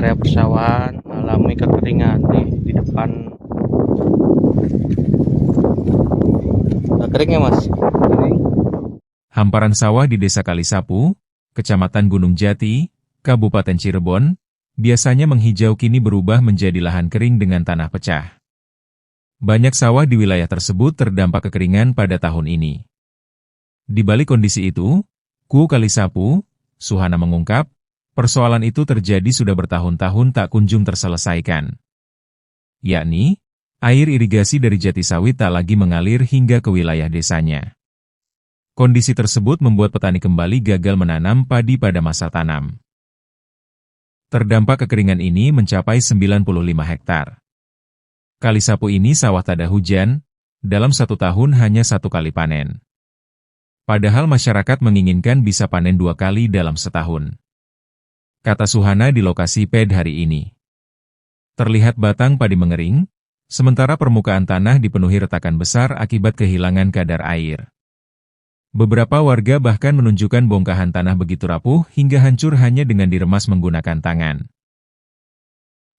area persawahan mengalami kekeringan nih di depan. Udah kering ya Mas? Kering. Hamparan sawah di Desa Kalisapu, Kecamatan Gunung Jati, Kabupaten Cirebon, biasanya menghijau kini berubah menjadi lahan kering dengan tanah pecah. Banyak sawah di wilayah tersebut terdampak kekeringan pada tahun ini. Di balik kondisi itu, Ku Kalisapu, Suhana mengungkap, persoalan itu terjadi sudah bertahun-tahun tak kunjung terselesaikan. Yakni, air irigasi dari jati sawit tak lagi mengalir hingga ke wilayah desanya. Kondisi tersebut membuat petani kembali gagal menanam padi pada masa tanam. Terdampak kekeringan ini mencapai 95 hektar. Kalisapu ini sawah tak ada hujan, dalam 1 tahun hanya 1 kali panen. Padahal masyarakat menginginkan bisa panen 2 kali dalam setahun. Kata Suhana di lokasi PED hari ini. Terlihat batang padi mengering, sementara permukaan tanah dipenuhi retakan besar akibat kehilangan kadar air. Beberapa warga bahkan menunjukkan bongkahan tanah begitu rapuh hingga hancur hanya dengan diremas menggunakan tangan.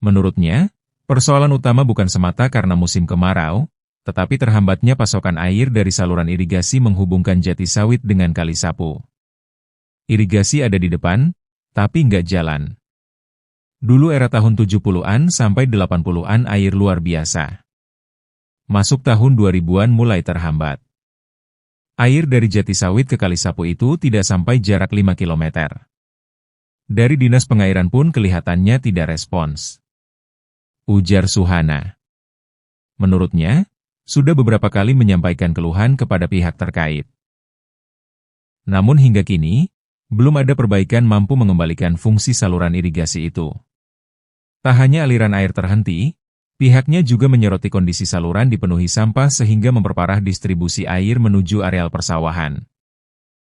Menurutnya, persoalan utama bukan semata karena musim kemarau, tetapi terhambatnya pasokan air dari saluran irigasi menghubungkan jati sawit dengan Kalisapu. Irigasi ada di depan, tapi nggak jalan. Dulu era tahun 70-an sampai 80-an air luar biasa. Masuk tahun 2000-an mulai terhambat. Air dari jati sawit ke Kalisapu itu tidak sampai jarak 5 km. Dari Dinas Pengairan pun kelihatannya tidak respons. Ujar Suhana. Menurutnya, sudah beberapa kali menyampaikan keluhan kepada pihak terkait. Namun hingga kini, belum ada perbaikan mampu mengembalikan fungsi saluran irigasi itu. Tak hanya aliran air terhenti, pihaknya juga menyoroti kondisi saluran dipenuhi sampah sehingga memperparah distribusi air menuju areal persawahan.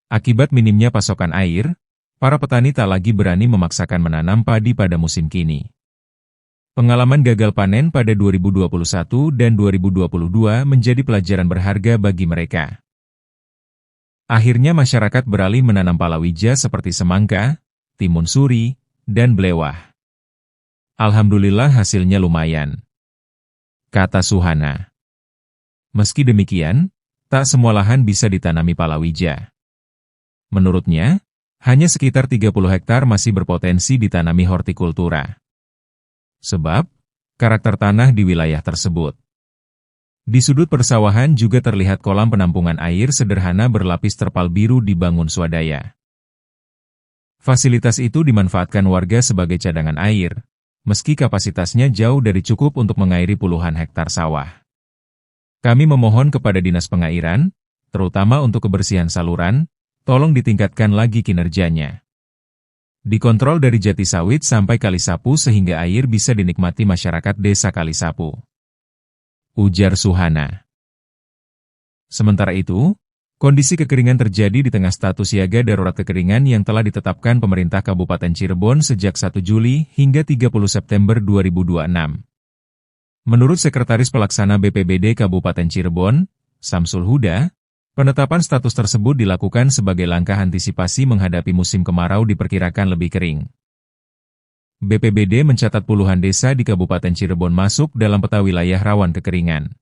Akibat minimnya pasokan air, para petani tak lagi berani memaksakan menanam padi pada musim kini. Pengalaman gagal panen pada 2021 dan 2022 menjadi pelajaran berharga bagi mereka. Akhirnya masyarakat beralih menanam palawija seperti semangka, timun suri, dan belewah. Alhamdulillah hasilnya lumayan, kata Suhana. Meski demikian, tak semua lahan bisa ditanami palawija. Menurutnya, hanya sekitar 30 hektar masih berpotensi ditanami hortikultura. Sebab, karakter tanah di wilayah tersebut. Di sudut persawahan juga terlihat kolam penampungan air sederhana berlapis terpal biru dibangun swadaya. Fasilitas itu dimanfaatkan warga sebagai cadangan air, meski kapasitasnya jauh dari cukup untuk mengairi puluhan hektar sawah. Kami memohon kepada Dinas Pengairan, terutama untuk kebersihan saluran, tolong ditingkatkan lagi kinerjanya. Dikontrol dari jati sawit sampai Kalisapu sehingga air bisa dinikmati masyarakat Desa Kalisapu. Ujar Suhana. Sementara itu, kondisi kekeringan terjadi di tengah status siaga darurat kekeringan yang telah ditetapkan pemerintah Kabupaten Cirebon sejak 1 Juli hingga 30 September 2026. Menurut Sekretaris Pelaksana BPBD Kabupaten Cirebon, Samsul Huda, penetapan status tersebut dilakukan sebagai langkah antisipasi menghadapi musim kemarau diperkirakan lebih kering. BPBD mencatat puluhan desa di Kabupaten Cirebon masuk dalam peta wilayah rawan kekeringan.